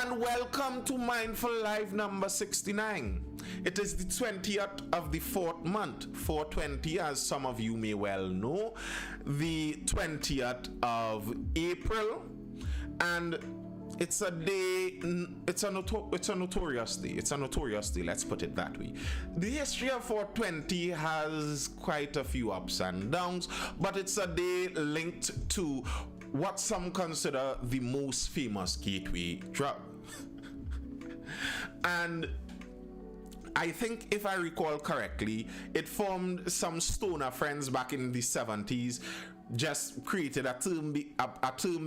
and welcome to Mindful Live number 69. It is the 20th of the 4th month, 420 as some of you may well know, the 20th of April, and it's a day, it's a notorious day, let's put it that way. The history of 420 has quite a few ups and downs, but it's a day linked to what some consider the most famous gateway drug. And I think, if I recall correctly, it formed some stoner friends back in the 70s, just created a term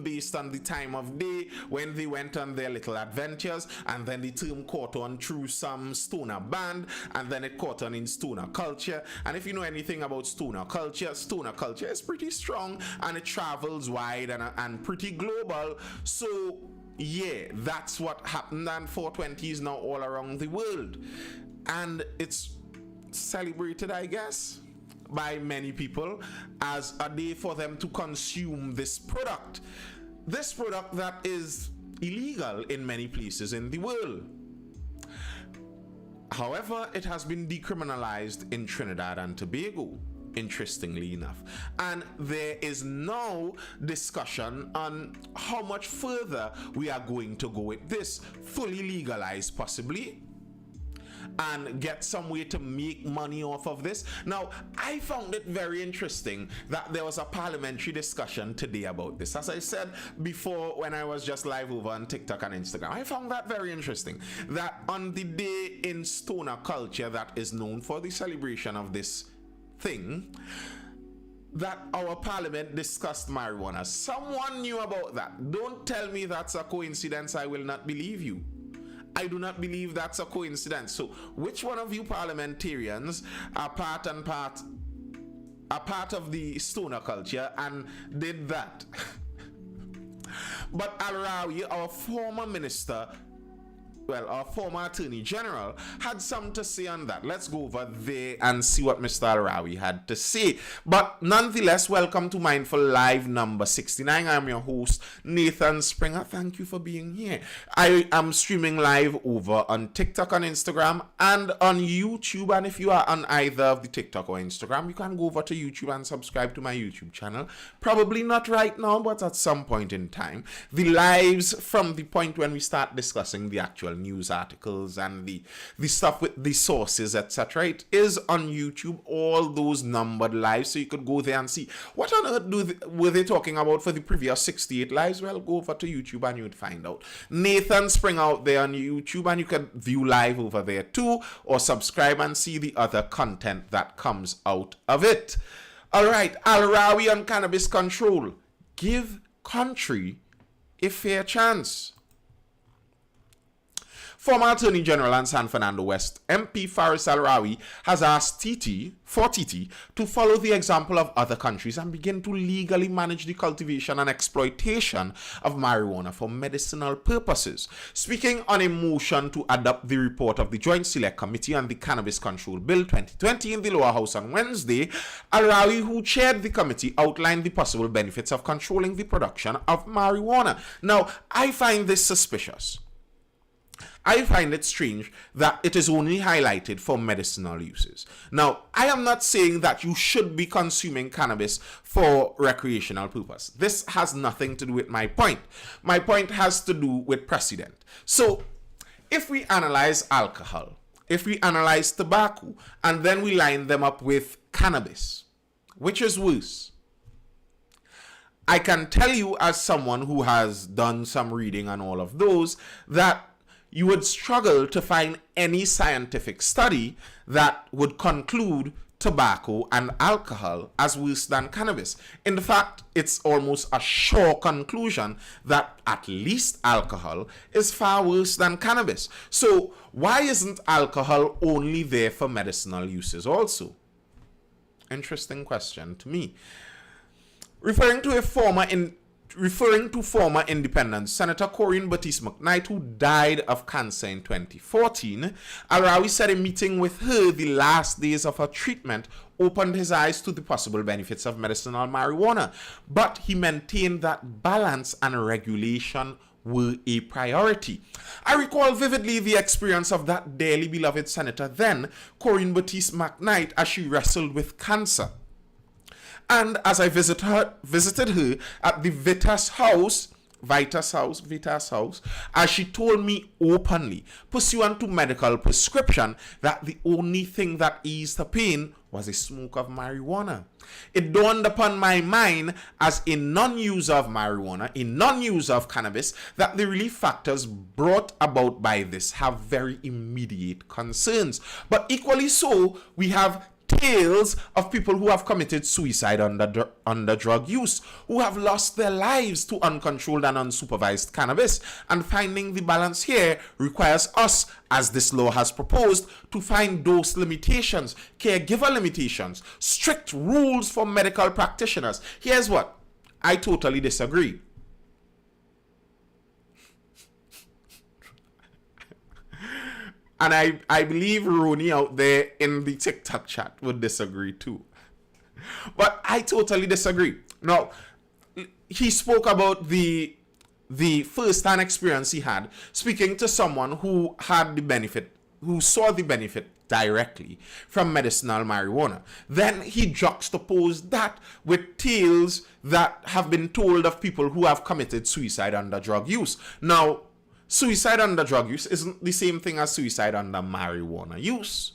based on the time of day when they went on their little adventures, and then the term caught on through some stoner band, and then it caught on in stoner culture. And if you know anything about stoner culture is pretty strong, and it travels wide and pretty global. So yeah, that's what happened, and 420 is now all around the world, and it's celebrated, I guess, by many people as a day for them to consume this product that is illegal in many places in the world. However, it has been decriminalized in Trinidad and Tobago, interestingly enough, and there is no discussion on how much further we are going to go with this. Fully legalized, possibly, and get some way to make money off of this. Now, I found it very interesting that there was a parliamentary discussion today about this. As I said before, when I was just live over on TikTok and Instagram, I found that very interesting, that on the day in stoner culture that is known for the celebration of this thing, that our parliament discussed marijuana. Someone knew about that. Don't tell me that's a coincidence. I will not believe you. I do not believe that's a coincidence. So, which one of you parliamentarians are part of the stoner culture and did that? But Al-Rawi, our former minister, our former Attorney General, had something to say on that. Let's go over there and see what Mr. Al-Rawi had to say. But nonetheless, welcome to Mindful Live number 69. I'm your host, Nathan Springer. Thank you for being here. I am streaming live over on TikTok, on Instagram, and on YouTube. And if you are on either of the TikTok or Instagram, you can go over to YouTube and subscribe to my YouTube channel. Probably not right now, but at some point in time. The lives from the point when we start discussing the actual news articles and the stuff with the sources, etc., it is on YouTube, all those numbered lives, so you could go there and see what on earth were they talking about for the previous 68 lives. Well, go over to YouTube and you would find out. Nathan Spring out there on YouTube, and you can view live over there too, or subscribe and see the other content that comes out of it. All right, Al-Rawi on cannabis control. Give country a fair chance. Former Attorney General and San Fernando West MP Faris Al-Rawi has asked TT to follow the example of other countries and begin to legally manage the cultivation and exploitation of marijuana for medicinal purposes. Speaking on a motion to adopt the report of the Joint Select Committee on the Cannabis Control Bill 2020 in the lower house on Wednesday, Al-Rawi, who chaired the committee, outlined the possible benefits of controlling the production of marijuana. Now, I find this suspicious. I find it strange that it is only highlighted for medicinal uses. Now, I am not saying that you should be consuming cannabis for recreational purpose. This has nothing to do with my point. My point has to do with precedent. So, if we analyze alcohol, if we analyze tobacco, and then we line them up with cannabis, which is worse? I can tell you, as someone who has done some reading on all of those, that you would struggle to find any scientific study that would conclude tobacco and alcohol as worse than cannabis. In fact, it's almost a sure conclusion that at least alcohol is far worse than cannabis. So why isn't alcohol only there for medicinal uses also? Interesting question to me. Referring to former independent Senator Corinne Baptiste McKnight, who died of cancer in 2014, Al-Rawi said a meeting with her the last days of her treatment opened his eyes to the possible benefits of medicinal marijuana, but he maintained that balance and regulation were a priority. I recall vividly the experience of that dearly beloved senator then, Corinne Baptiste McKnight, as she wrestled with cancer. And as I visited her at the Vitas house, as she told me openly, pursuant to medical prescription, that the only thing that eased her pain was a smoke of marijuana. It dawned upon my mind as a non-user of marijuana, a non-user of cannabis, that the relief factors brought about by this have very immediate concerns. But equally so, we have tales of people who have committed suicide under drug use, who have lost their lives to uncontrolled and unsupervised cannabis. And finding the balance here requires us, as this law has proposed, to find dose limitations, caregiver limitations, strict rules for medical practitioners. Here's what I totally disagree. And I believe Rooney out there in the TikTok chat would disagree too. But I totally disagree. Now, he spoke about the first-hand experience he had speaking to someone who had the benefit, who saw the benefit directly from medicinal marijuana. Then he juxtaposed that with tales that have been told of people who have committed suicide under drug use. Now, suicide under drug use isn't the same thing as suicide under marijuana use.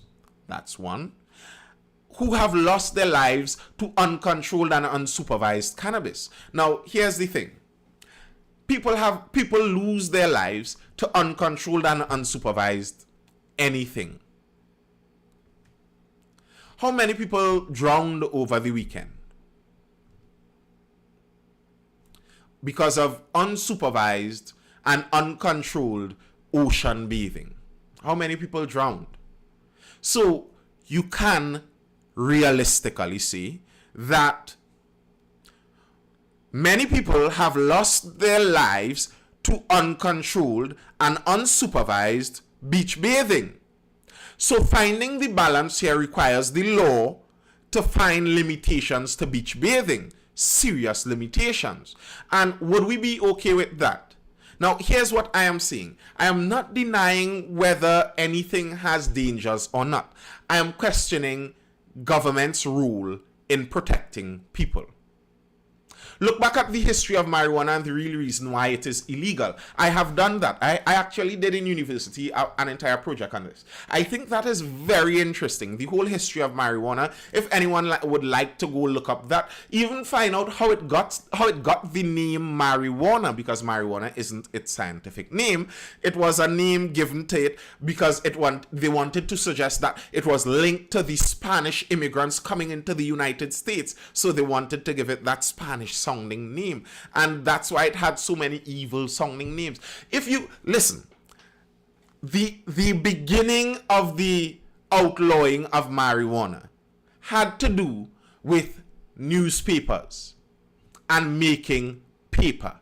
That's one. Who have lost their lives to uncontrolled and unsupervised cannabis. Now, here's the thing. People lose their lives to uncontrolled and unsupervised anything. How many people drowned over the weekend because of unsupervised and uncontrolled ocean bathing? How many people drowned? So you can realistically say that many people have lost their lives to uncontrolled and unsupervised beach bathing. So finding the balance here requires the law to find limitations to beach bathing, serious limitations. And would we be okay with that? Now, here's what I am saying. I am not denying whether anything has dangers or not. I am questioning government's role in protecting people. Look back at the history of marijuana and the real reason why it is illegal. I have done that. I actually did in university an entire project on this. I think that is very interesting. The whole history of marijuana. If anyone would like to go look up that, even find out how it got the name marijuana, because marijuana isn't its scientific name. It was a name given to it because they wanted to suggest that it was linked to the Spanish immigrants coming into the United States. So they wanted to give it that Spanish sounding name, and that's why it had so many evil sounding names. If you listen, the beginning of the outlawing of marijuana had to do with newspapers and making paper.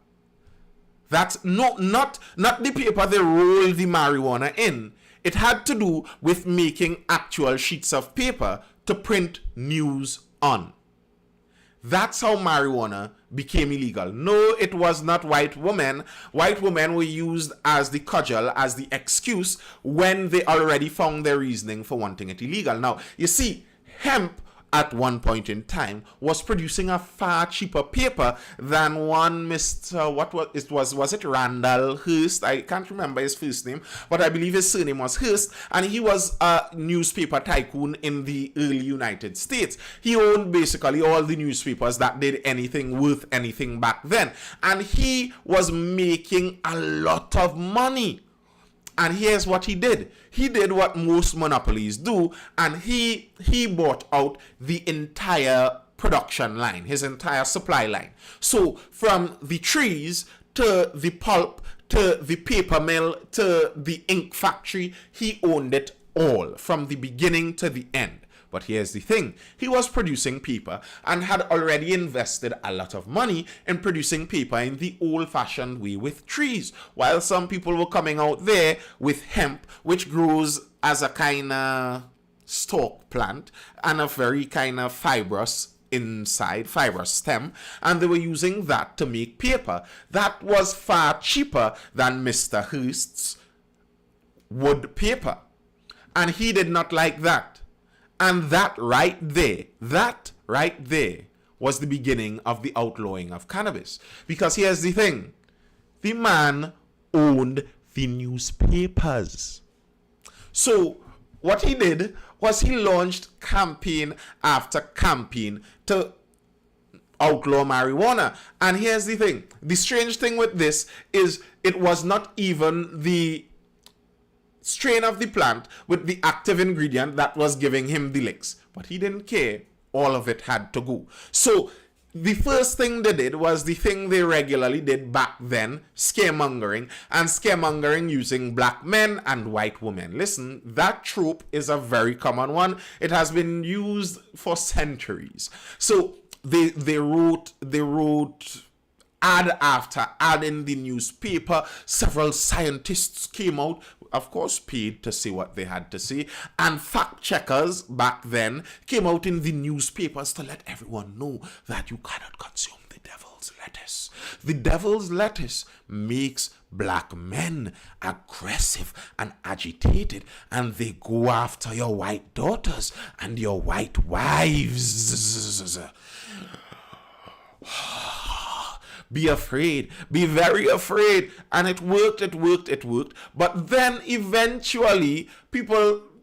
That's not the paper they roll the marijuana in. It had to do with making actual sheets of paper to print news on. That's how marijuana became illegal. No, it was not white women. White women were used as the cudgel, as the excuse when they already found their reasoning for wanting it illegal. Now, you see, hemp at one point in time was producing a far cheaper paper than one Mr. Was it Randall Hearst? I can't remember his first name, but I believe his surname was Hearst, and he was a newspaper tycoon in the early United States. He owned basically all the newspapers that did anything worth anything back then, and he was making a lot of money. And here's what he did. He did what most monopolies do, and he bought out the entire production line, his entire supply line. So from the trees to the pulp to the paper mill to the ink factory, he owned it all from the beginning to the end. But here's the thing. He was producing paper and had already invested a lot of money in producing paper in the old-fashioned way with trees, while some people were coming out there with hemp, which grows as a kind of stalk plant and a very kind of fibrous inside, fibrous stem, and they were using that to make paper that was far cheaper than Mr. Hearst's wood paper. And he did not like that. And that right there was the beginning of the outlawing of cannabis. Because here's the thing. The man owned the newspapers. So what he did was he launched campaign after campaign to outlaw marijuana. And here's the thing. The strange thing with this is it was not even the strain of the plant with the active ingredient that was giving him the licks. But he didn't care. All of it had to go. So the first thing they did was the thing they regularly did back then, scaremongering, and scaremongering using black men and white women. Listen, that trope is a very common one. It has been used for centuries. So they wrote ad after ad in the newspaper. Several scientists came out, of course paid to say what they had to say, and fact checkers back then came out in the newspapers to let everyone know that you cannot consume the devil's lettuce. The devil's lettuce makes black men aggressive and agitated, and they go after your white daughters and your white wives. Be afraid. Be very afraid. And it worked. But then eventually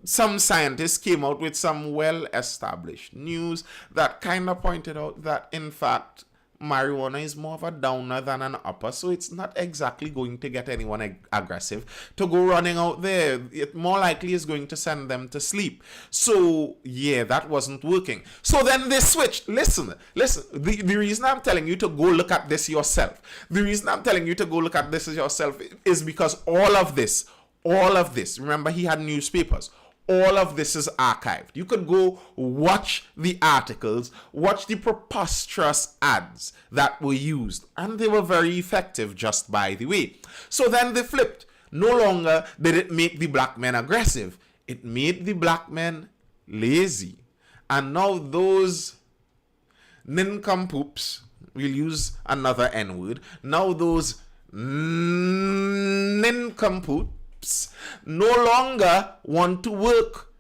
some scientists came out with some well-established news that kind of pointed out that, in fact, marijuana is more of a downer than an upper. So it's not exactly going to get anyone aggressive to go running out there. It more likely is going to send them to sleep. So, yeah, that wasn't working. So then they switched. Listen. The reason I'm telling you to go look at this yourself, is because all of this, remember he had newspapers. All of this is archived. You could go watch the articles, watch the preposterous ads that were used, and they were very effective, just by the way. So then they flipped. No longer did it make the black men aggressive. It made the black men lazy. And now those nincompoops, we'll use another N-word, now those nincompoops no longer want to work.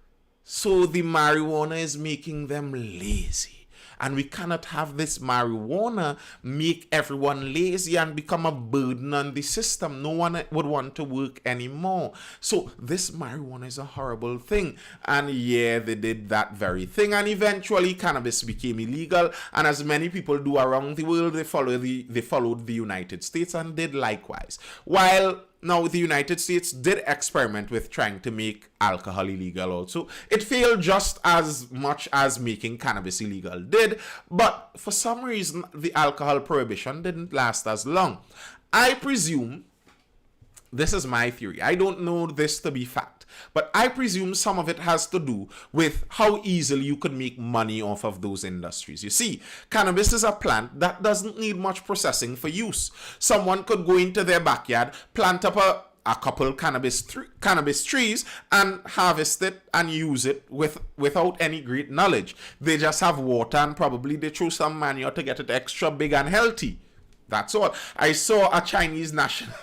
So the marijuana is making them lazy. And we cannot have this marijuana make everyone lazy and become a burden on the system. No one would want to work anymore. So this marijuana is a horrible thing. And yeah, they did that very thing. And eventually cannabis became illegal. And as many people do around the world, they followed the United States and did likewise. While now, the United States did experiment with trying to make alcohol illegal also. It failed just as much as making cannabis illegal did, but for some reason, the alcohol prohibition didn't last as long. I presume, this is my theory, I don't know this to be fact, but I presume some of it has to do with how easily you could make money off of those industries. You see, cannabis is a plant that doesn't need much processing for use. Someone could go into their backyard, plant up a couple cannabis trees and harvest it and use it without any great knowledge. They just have water and probably they throw some manure to get it extra big and healthy. That's all. I saw a Chinese national...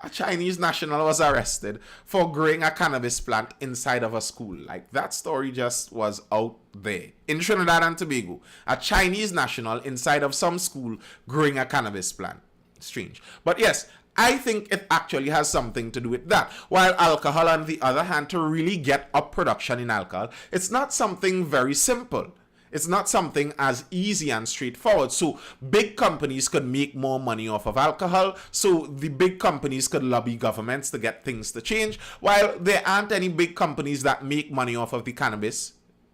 A Chinese national was arrested for growing a cannabis plant inside of a school. Like, that story just was out there. In Trinidad and Tobago, a Chinese national inside of some school growing a cannabis plant. Strange. But yes, I think it actually has something to do with that. While alcohol, on the other hand, to really get up production in alcohol, it's not something very simple. It's not something as easy and straightforward. So big companies could make more money off of alcohol. So the big companies could lobby governments to get things to change. While there aren't any big companies that make money off of the cannabis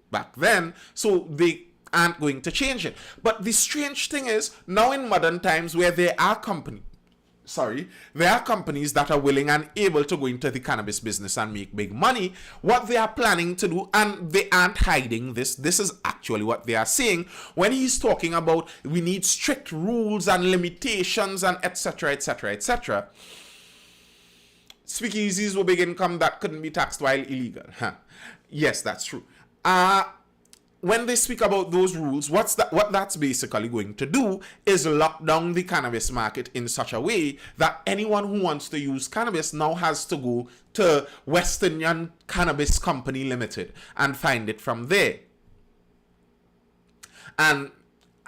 back then. So they aren't going to change it. But the strange thing is, now in modern times where there are companies that are willing and able to go into the cannabis business and make big money, what they are planning to do, and they aren't hiding this is actually what they are saying when he's talking about we need strict rules and limitations and etc. Speakeasies were big income that couldn't be taxed while illegal. Yes, that's true. when they speak about those rules, what that's basically going to do is lock down the cannabis market in such a way that anyone who wants to use cannabis now has to go to Western Union Cannabis Company Limited and find it from there. And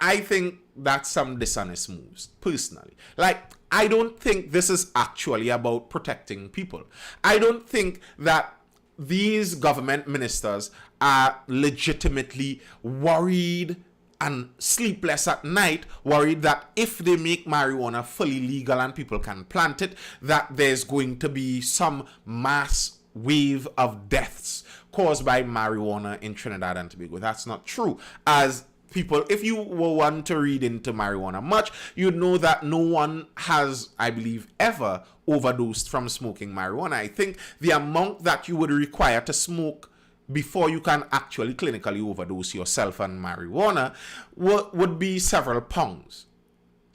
I think that's some dishonest moves, personally. Like, I don't think this is actually about protecting people. I don't think that these government ministers are legitimately worried and sleepless at night, worried that if they make marijuana fully legal and people can plant it, that there's going to be some mass wave of deaths caused by marijuana in Trinidad and Tobago. That's not true. As people, if you were one to read into marijuana much, you'd know that no one has, I believe, ever overdosed from smoking marijuana. I think the amount that you would require to smoke before you can actually clinically overdose yourself on marijuana would be several pounds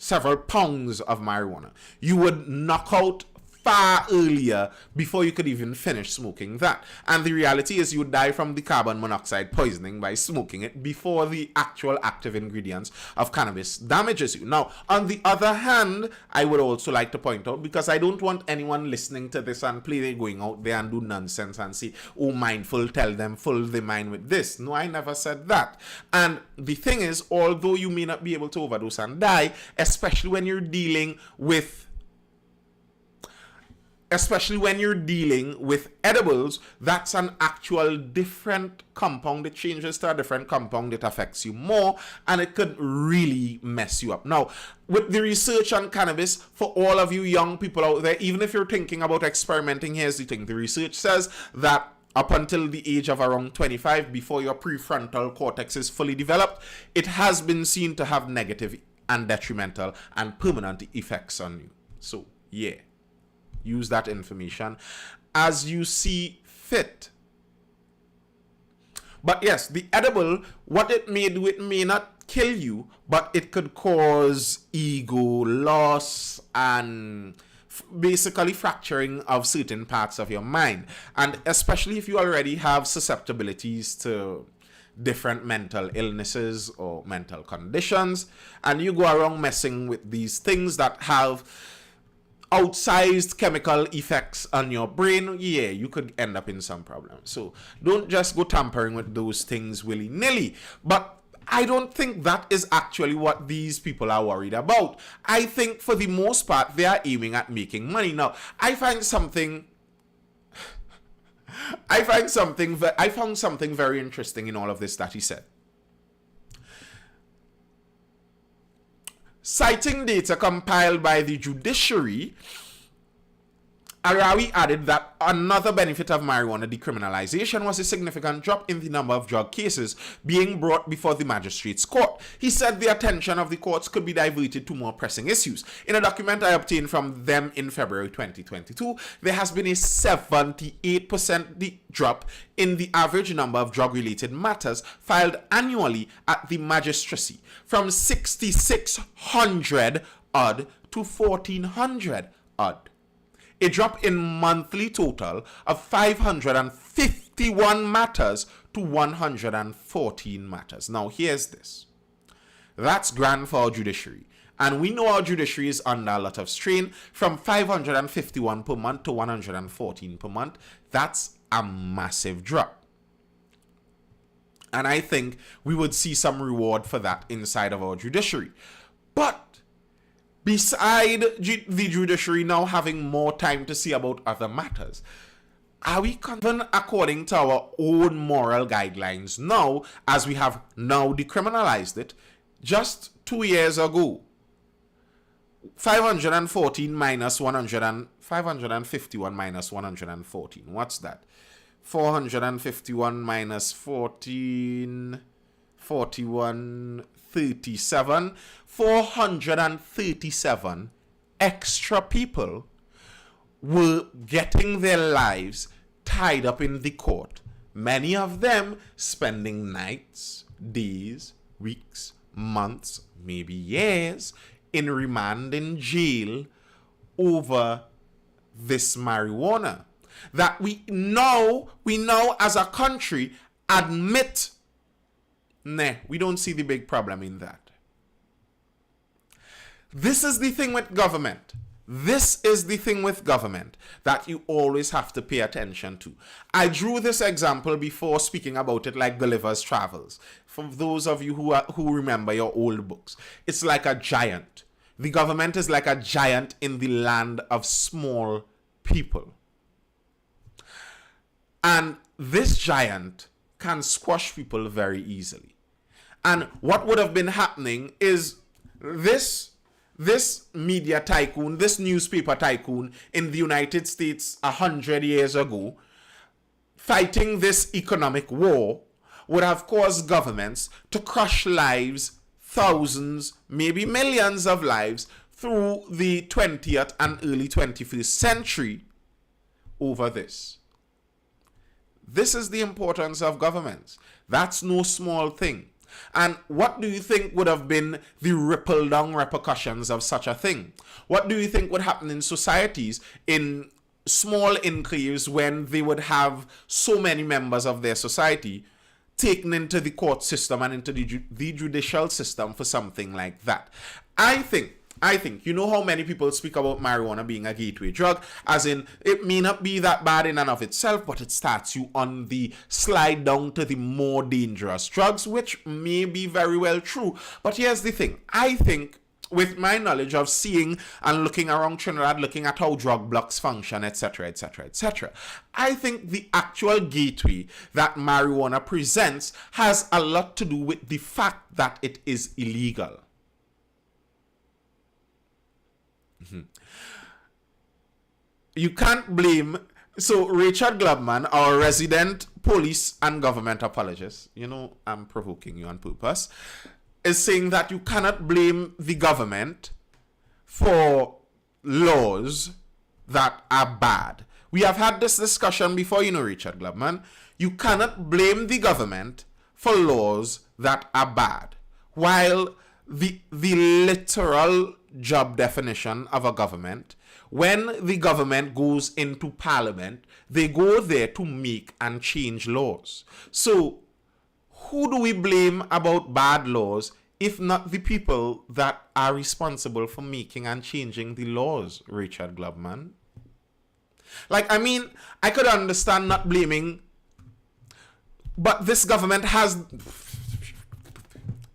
of marijuana. You would knock out far earlier before you could even finish smoking that. And the reality is you would die from the carbon monoxide poisoning by smoking it before the actual active ingredients of cannabis damages you. Now, on the other hand, I would also like to point out, because I don't want anyone listening to this and play going out there and do nonsense and say, oh, mindful, tell them, full the mind with this. No, I never said that. And the thing is, although you may not be able to overdose and die, especially when you're dealing with edibles, that's an actual different compound. It changes to a different compound. It affects you more, and it could really mess you up. Now, with the research on cannabis, for all of you young people out there, even if you're thinking about experimenting, here's the thing. The research says that up until the age of around 25, before your prefrontal cortex is fully developed, it has been seen to have negative and detrimental and permanent effects on you. So, yeah. Use that information as you see fit. But yes, the edible, what it may do, it may not kill you, but it could cause ego loss and basically fracturing of certain parts of your mind. And especially if you already have susceptibilities to different mental illnesses or mental conditions, and you go around messing with these things that have outsized chemical effects on your brain, yeah, you could end up in some problems. So don't just go tampering with those things willy-nilly. But I don't think that is actually what these people are worried about. I think for the most part, they are aiming at making money. Now, I found something very interesting in all of this that he said. Citing data compiled by the judiciary, Arawi added that another benefit of marijuana decriminalization was a significant drop in the number of drug cases being brought before the magistrate's court. He said the attention of the courts could be diverted to more pressing issues. In a document I obtained from them in February 2022, there has been a 78% drop in the average number of drug-related matters filed annually at the magistracy, from 6,600 odd to 1,400 odd. A drop in monthly total of 551 matters to 114 matters. Now, here's this. That's grand for our judiciary. And we know our judiciary is under a lot of strain. From 551 per month to 114 per month, that's a massive drop. And I think we would see some reward for that inside of our judiciary. But beside the judiciary now having more time to see about other matters, are we even according to our own moral guidelines now, as we have now decriminalized it? Just 2 years ago, 514 minus 551 minus 114. What's that? 451 minus 14, 41, 37. 437 extra people were getting their lives tied up in the court. Many of them spending nights, days, weeks, months, maybe years in remand in jail over this marijuana that we now as a country admit Nah, we don't see the big problem in that. This is the thing with government. This is the thing with government that you always have to pay attention to. I drew this example before speaking about it like Gulliver's Travels. For those of you who remember your old books, it's like a giant. The government is like a giant in the land of small people. And this giant can squash people very easily. And what would have been happening is this media tycoon, this newspaper tycoon in the United States 100 years ago, fighting this economic war would have caused governments to crush lives, thousands, maybe millions of lives through the 20th and early 21st century over this. This is the importance of governments. That's no small thing. And what do you think would have been the ripple down repercussions of such a thing? What do you think would happen in societies in small enclaves when they would have so many members of their society taken into the court system and into the judicial system for something like that? I think, you know how many people speak about marijuana being a gateway drug, as in it may not be that bad in and of itself, but it starts you on the slide down to the more dangerous drugs, which may be very well true. But here's the thing. I think with my knowledge of seeing and looking around Trinidad, looking at how drug blocks function, etc., etc., etc., I think the actual gateway that marijuana presents has a lot to do with the fact that it is illegal. You can't blame. So Richard Glubman, our resident police and government apologist, you know I'm provoking you on purpose, is saying that you cannot blame the government for laws that are bad. We have had this discussion before, you know, Richard Glubman. You cannot blame the government for laws that are bad, while the literal job definition of a government, when the government goes into parliament, they go there to make and change laws. So who do we blame about bad laws if not the people that are responsible for making and changing the laws, Richard Glubman? Like, I mean, I could understand not blaming, but this government has...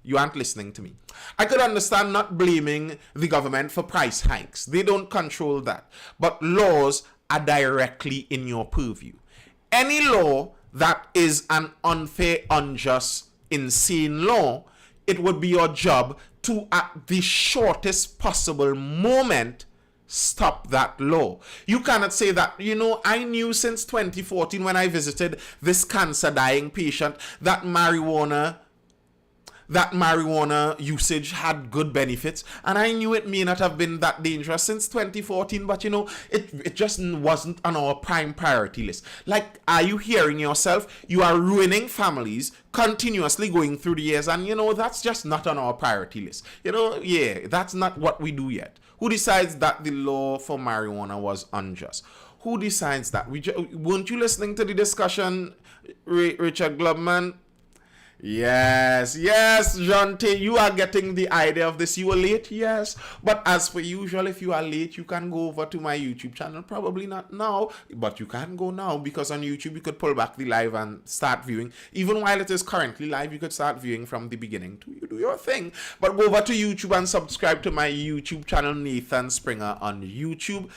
You aren't listening to me. I could understand not blaming the government for price hikes. They don't control that. But laws are directly in your purview. Any law that is an unfair, unjust, insane law, it would be your job to, at the shortest possible moment, stop that law. You cannot say that, you know, I knew since 2014 when I visited this cancer dying patient that marijuana usage had good benefits, and I knew it may not have been that dangerous since 2014, but you know, it just wasn't on our prime priority list. Like, are you hearing yourself? You are ruining families continuously going through the years, and you know, that's just not on our priority list. You know, yeah, that's not what we do yet. Who decides that the law for marijuana was unjust? Who decides that? Weren't you listening to the discussion, Richard Glubman? Yes, Jonte, you are getting the idea of this. You were late, yes. But as per usual, if you are late, you can go over to my YouTube channel. Probably not now, but you can go now, because on YouTube, you could pull back the live and start viewing. Even while it is currently live, you could start viewing from the beginning to you do your thing. But go over to YouTube and subscribe to my YouTube channel, Nathan Springer on YouTube.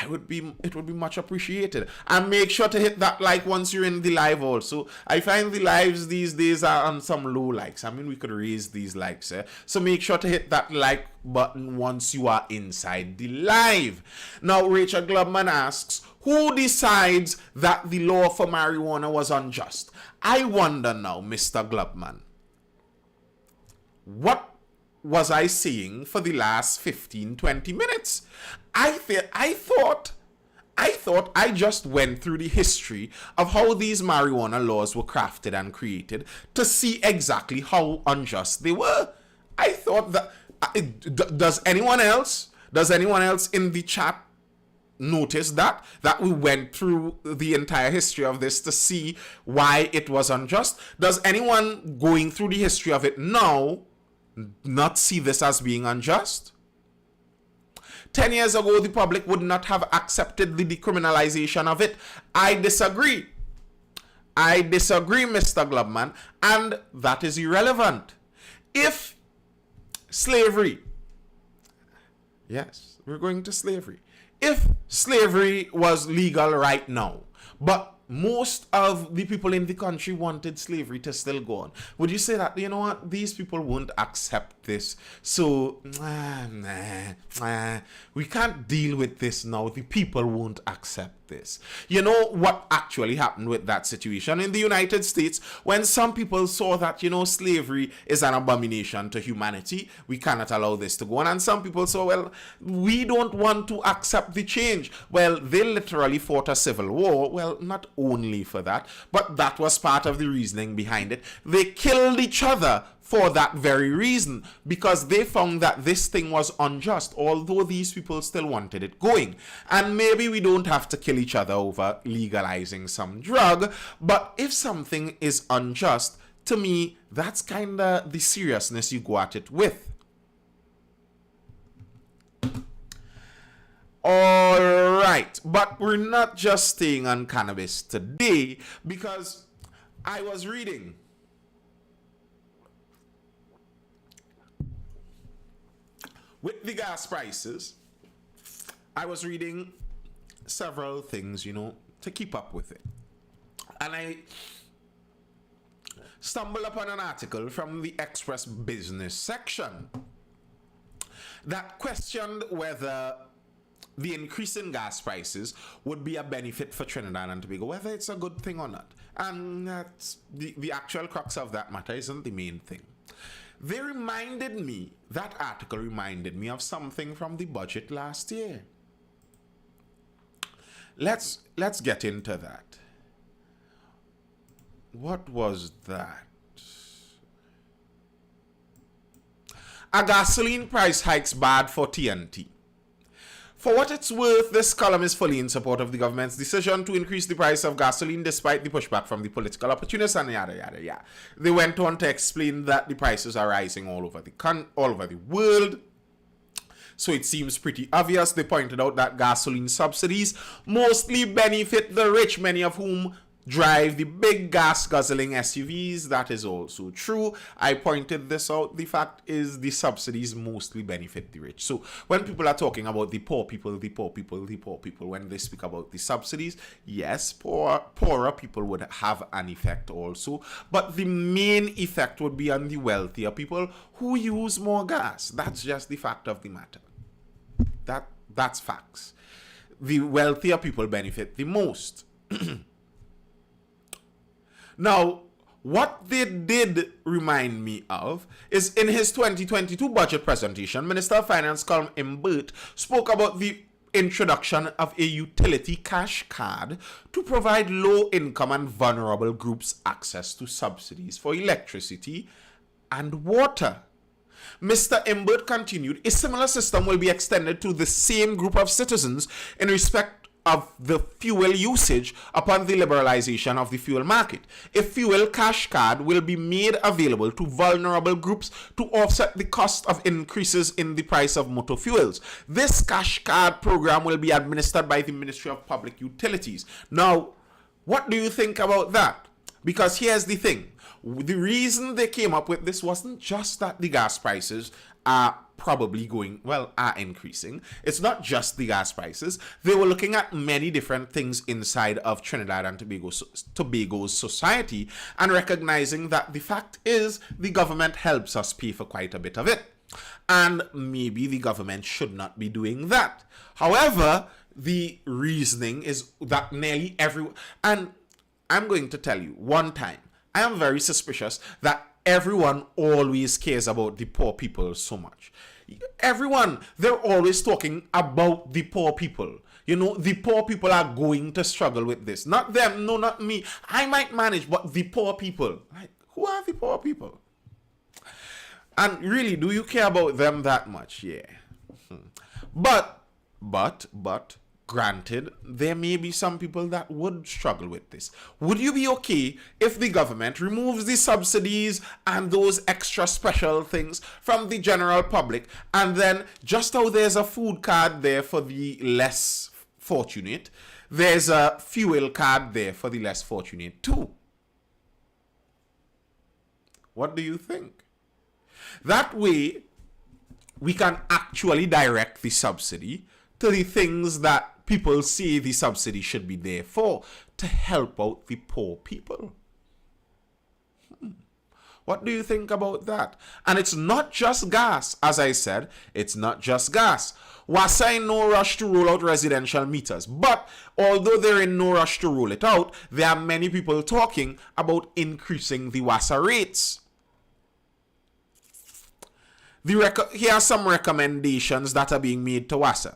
It would be much appreciated. And make sure to hit that like once you're in the live also. I find the lives these days are on some low likes. I mean, we could raise these likes. So make sure to hit that like button once you are inside the live. Now, Rachel Glubman asks, who decides that the law for marijuana was unjust? I wonder now, Mr. Glubman, what was I saying for the last 15-20 minutes? I thought I just went through the history of how these marijuana laws were crafted and created to see exactly how unjust they were. I thought that does anyone else in the chat notice that we went through the entire history of this to see why it was unjust? Does anyone going through the history of it now not see this as being unjust? 10 years ago, the public would not have accepted the decriminalization of it. I disagree. Mr. Glubman, and that is irrelevant. If slavery, yes, we're going to slavery. If slavery was legal right now, but most of the people in the country wanted slavery to still go on, would you say that, you know what, these people won't accept this, so we can't deal with this now, the people won't accept this? You know what actually happened with that situation in the United States when some people saw that, you know, slavery is an abomination to humanity, we cannot allow this to go on, and some people saw, well, we don't want to accept the change. Well, they literally fought a civil war. Well, not only for that, but that was part of the reasoning behind it. They killed each other for that very reason, because they found that this thing was unjust, although these people still wanted it going. And maybe we don't have to kill each other over legalizing some drug, but if something is unjust, to me, that's kind of the seriousness you go at it with. All right, but we're not just staying on cannabis today, because I was reading with the gas prices, I was reading several things, you know, to keep up with it. And I stumbled upon an article from the Express Business section that questioned whether the increase in gas prices would be a benefit for Trinidad and Tobago, whether it's a good thing or not. And that's the actual crux of that matter isn't the main thing. That article reminded me of something from the budget last year. Let's get into that. What was that? A gasoline price hikes bad for TNT. For what it's worth, this column is fully in support of the government's decision to increase the price of gasoline despite the pushback from the political opportunists and yada yada yada. They went on to explain that the prices are rising all over the world. So it seems pretty obvious. They pointed out that gasoline subsidies mostly benefit the rich, many of whom drive the big gas guzzling SUVs. That is also true. I pointed this out. The fact is the subsidies mostly benefit the rich. So when people are talking about the poor people, when they speak about the subsidies, yes, poorer people would have an effect also. But the main effect would be on the wealthier people who use more gas. That's just the fact of the matter. That's facts. The wealthier people benefit the most. Now, what they did remind me of is in his 2022 budget presentation, Minister of Finance Colm Imbert spoke about the introduction of a utility cash card to provide low-income and vulnerable groups access to subsidies for electricity and water. Mr. Imbert continued, a similar system will be extended to the same group of citizens in respect of the fuel usage upon the liberalization of the fuel market. A fuel cash card will be made available to vulnerable groups to offset the cost of increases in the price of motor fuels. This cash card program will be administered by the Ministry of Public Utilities. Now, what do you think about that? Because here's the thing. The reason they came up with this wasn't just that the gas prices are increasing. It's not just the gas prices. They were looking at many different things inside of Trinidad and Tobago's society and recognizing that the fact is the government helps us pay for quite a bit of it. And maybe the government should not be doing that. However, the reasoning is that nearly everyone, and I'm going to tell you one time, I am very suspicious that everyone always cares about the poor people so much. They're always talking about the poor people. You know, the poor people are going to struggle with this. Not them, no, not me. I might manage, but the poor people. Like, who are the poor people? And really, do you care about them that much? Yeah. But, Granted, there may be some people that would struggle with this. Would you be okay if the government removes the subsidies and those extra special things from the general public, and then just how there's a food card there for the less fortunate, there's a fuel card there for the less fortunate too? What do you think? That way, we can actually direct the subsidy to the things that people say the subsidy should be there for, to help out the poor people. What do you think about that? And it's not just gas. As I said, it's not just gas. WASA in no rush to roll out residential meters. But although they're in no rush to roll it out, there are many people talking about increasing the WASA rates. Here are some recommendations that are being made to WASA.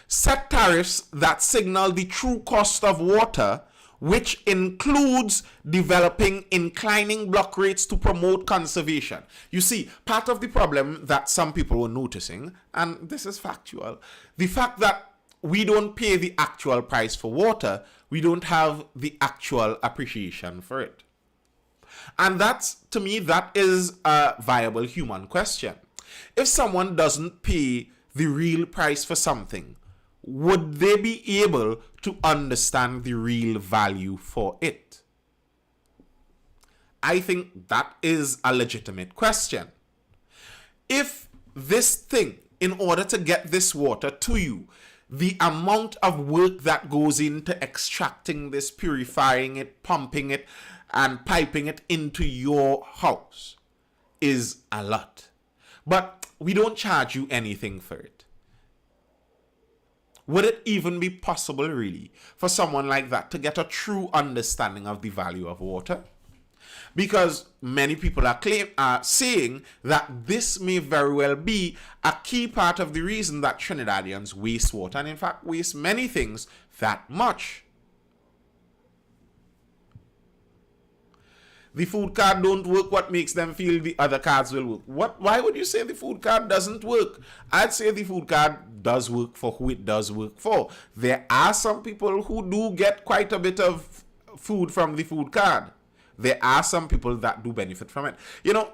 Set tariffs that signal the true cost of water, which includes developing inclining block rates to promote conservation. You see, part of the problem that some people were noticing, and this is factual, the fact that we don't pay the actual price for water, we don't have the actual appreciation for it. And that's, to me, that is a viable human question. If someone doesn't pay the real price for something, would they be able to understand the real value for it? I think that is a legitimate question. If this thing, in order to get this water to you, the amount of work that goes into extracting this, purifying it, pumping it, and piping it into your house is a lot, but we don't charge you anything for it, would it even be possible, really, for someone like that to get a true understanding of the value of water? Because many people are saying that this may very well be a key part of the reason that Trinidadians waste water, and in fact waste many things that much. The food card don't work. What makes them feel the other cards will work? Why would you say the food card doesn't work? I'd say the food card does work for who it does work for. There are some people who do get quite a bit of food from the food card. There are some people that do benefit from it. You know,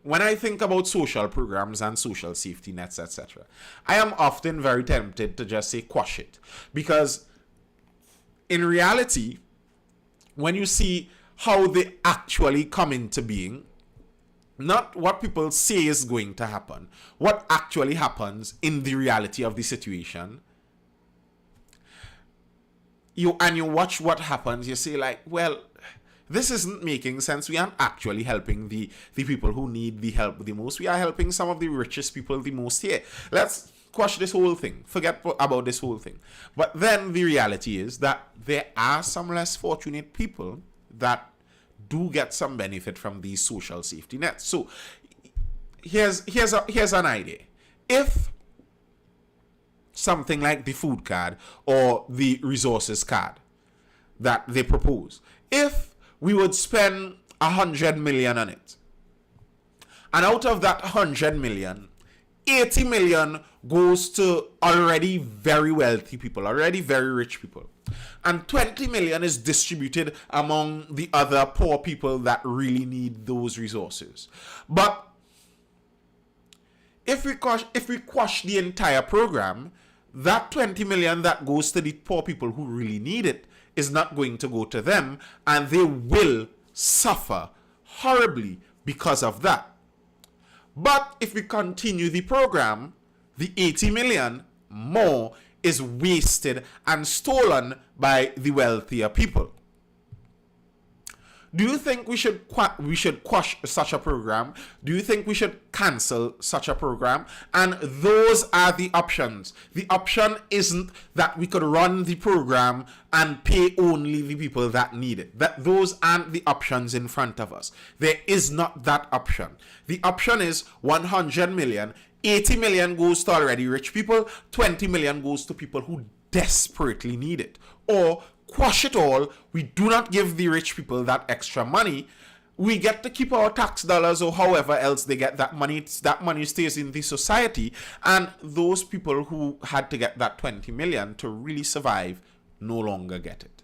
when I think about social programs and social safety nets, etc., I am often very tempted to just say quash it. Because in reality, when you see how they actually come into being, not what people say is going to happen, what actually happens in the reality of the situation, you watch what happens, you say like, well, this isn't making sense. We aren't actually helping the people who need the help the most. We are helping some of the richest people the most here. Let's quash this whole thing. Forget about this whole thing. But then the reality is that there are some less fortunate people that do get some benefit from these social safety nets. So here's an idea. If something like the food card or the resources card that they propose, if we would spend 100 million on it, and out of that 100 million, 80 million goes to already very wealthy people, already very rich people, and 20 million is distributed among the other poor people that really need those resources. But if we quash the entire program, that 20 million that goes to the poor people who really need it is not going to go to them, and they will suffer horribly because of that. But if we continue the program, the 80 million more is wasted and stolen by the wealthier people. Do you think we should quash such a program? Do you think we should cancel such a program? And those are the options. The option isn't that we could run the program and pay only the people that need it. Those aren't the options in front of us. There is not that option. The option is 100 million, 80 million goes to already rich people, 20 million goes to people who desperately need it. Or quash it all, we do not give the rich people that extra money, we get to keep our tax dollars or however else they get that money. That money stays in the society, and those people who had to get that 20 million to really survive no longer get it.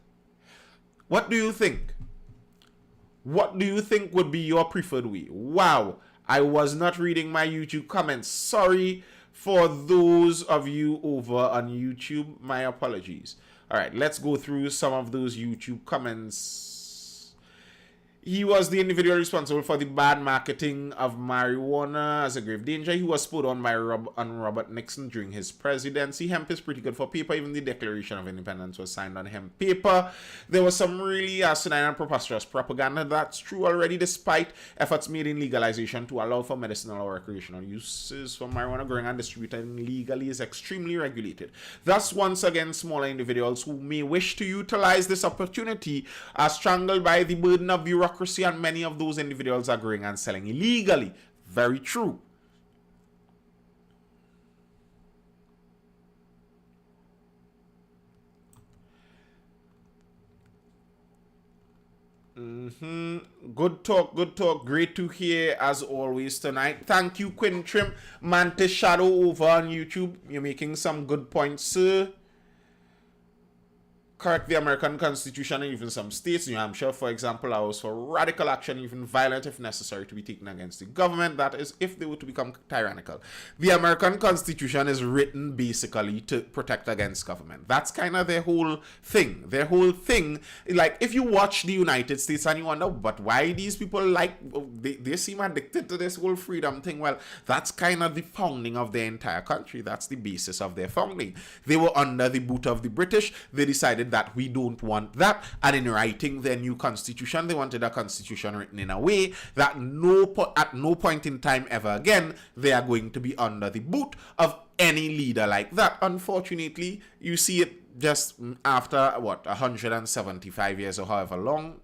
What do you think? What do you think would be your preferred way? Wow, I was not reading my YouTube comments. Sorry for those of you over on YouTube. My apologies. All right, let's go through some of those YouTube comments. He was the individual responsible for the bad marketing of marijuana as a grave danger. He was put on by Robert Nixon during his presidency. Hemp is pretty good for paper. Even the Declaration of Independence was signed on hemp paper. There was some really asinine and preposterous propaganda. That's true already, despite efforts made in legalization to allow for medicinal or recreational uses for marijuana. Growing and distributing legally is extremely regulated. Thus, once again, smaller individuals who may wish to utilize this opportunity are strangled by the burden of bureaucracy, and many of those individuals are growing and selling illegally. Very true. Good talk, good talk. Great to hear as always tonight. Thank you, Quintrim. Mantis Shadow over on YouTube. You're making some good points, sir. Correct the American Constitution and even some states. New Hampshire, for example, allows for radical action, even violent if necessary, to be taken against the government. That is, if they were to become tyrannical. The American Constitution is written basically to protect against government. That's kind of their whole thing. Their whole thing, like if you watch the United States and you wonder, but why these people they seem addicted to this whole freedom thing? Well, that's kind of the founding of their entire country. That's the basis of their founding. They were under the boot of the British. They decided that we don't want that, and in writing their new constitution, they wanted a constitution written in a way that at no point in time ever again they are going to be under the boot of any leader like that. Unfortunately, you see it just after 175 years or however long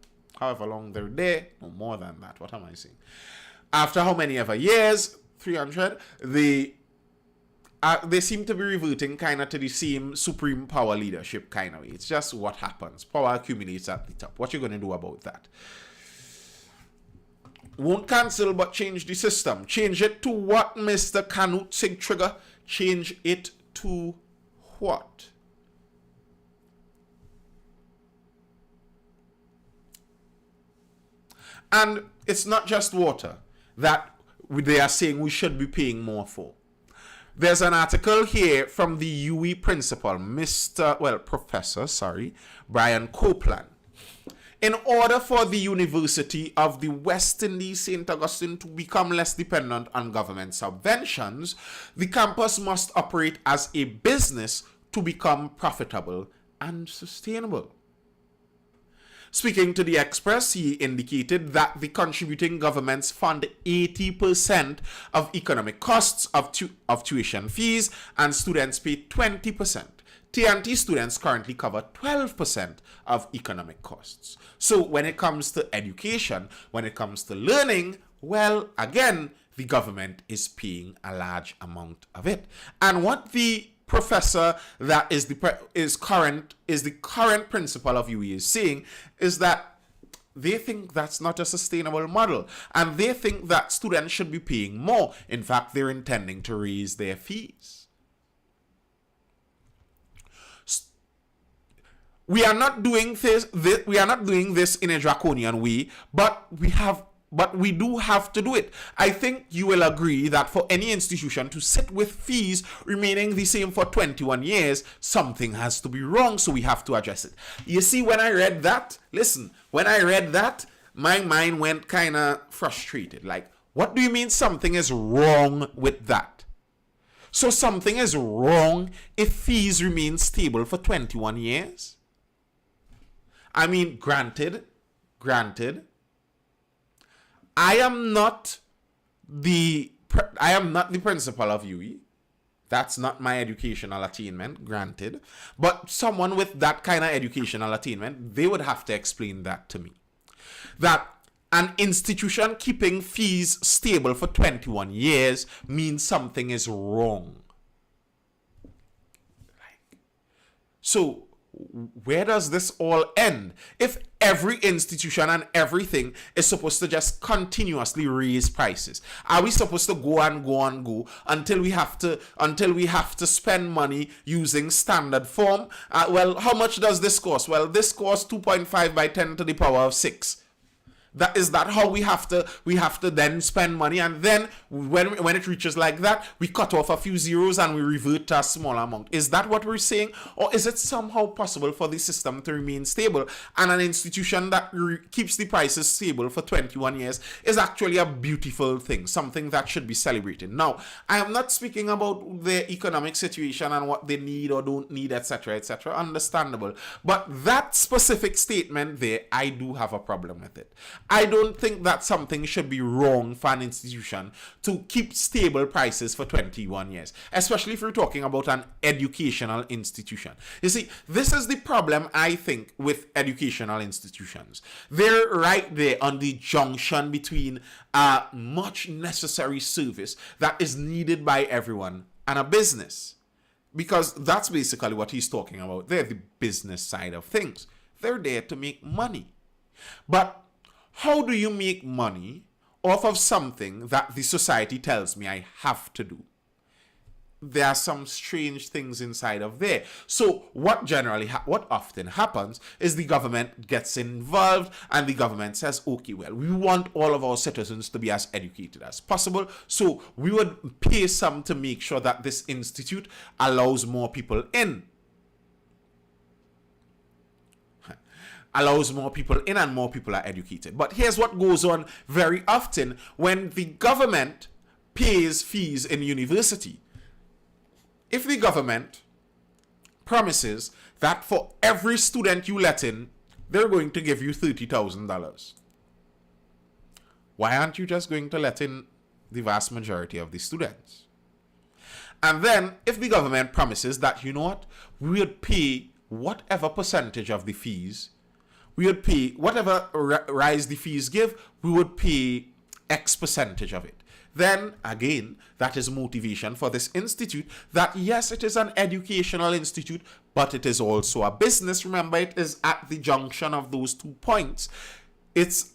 they're there. No more than that. What am I saying? After how many ever years? 300. They seem to be reverting kind of to the same supreme power leadership kind of way. It's just what happens. Power accumulates at the top. What you going to do about that? Won't cancel, but change the system. Change it to what, Mr. Canute Sigtrigger? Change it to what? And it's not just water that they are saying we should be paying more for. There's an article here from the UE principal, Professor Brian Copeland. In order for the University of the West Indies, St. Augustine, to become less dependent on government subventions, the campus must operate as a business to become profitable and sustainable. Speaking to the Express, he indicated that the contributing governments fund 80% of economic costs of tuition fees, and students pay 20%. TNT students currently cover 12% of economic costs. So when it comes to education, when it comes to learning, well, again, the government is paying a large amount of it. And what the professor that is the current principal of UE is saying is that they think that's not a sustainable model, and they think that students should be paying more. In fact, they're intending to raise their fees. We are not doing this. We are not doing this in a draconian way, but we do have to do it. I think you will agree that for any institution to sit with fees remaining the same for 21 years, something has to be wrong, so we have to address it. You see, when I read that, my mind went kind of frustrated. Like, what do you mean something is wrong with that? So something is wrong if fees remain stable for 21 years? I mean, granted, I am not the principal of UE. That's not my educational attainment, granted. But someone with that kind of educational attainment, they would have to explain that to me. That an institution keeping fees stable for 21 years means something is wrong. So where does this all end? If every institution and everything is supposed to just continuously raise prices, are we supposed to go and go and go until we have to spend money using standard form? Well, how much does this cost? Well, this costs 2.5 by 10 to the power of 6. That is that how we have to then spend money, and then when it reaches like that, we cut off a few zeros and we revert to a small amount. Is that what we're saying, or is it somehow possible for the system to remain stable, and an institution that keeps the prices stable for 21 years is actually a beautiful thing, something that should be celebrated? Now, I am not speaking about their economic situation and what they need or don't need, etc., etc. Understandable, but that specific statement there, I do have a problem with it. I don't think that something should be wrong for an institution to keep stable prices for 21 years, especially if we're talking about an educational institution. You see, this is the problem, I think, with educational institutions. They're right there on the junction between a much necessary service that is needed by everyone and a business. Because that's basically what he's talking about. They're the business side of things. They're there to make money. But how do you make money off of something that the society tells me I have to do? There are some strange things inside of there. So what often happens is the government gets involved and the government says, okay, well, we want all of our citizens to be as educated as possible. So we would pay some to make sure that this institute allows more people in. Allows more people in and more people are educated. But here's what goes on very often when the government pays fees in university. If the government promises that for every student you let in, they're going to give you $30,000, why aren't you just going to let in the vast majority of the students? And then if the government promises that, you know what, we would pay whatever percentage of the fees, we would pay whatever rise the fees give, we would pay X percentage of it. Then again, that is motivation for this institute that yes, it is an educational institute, but it is also a business. Remember, it is at the junction of those 2 points. It's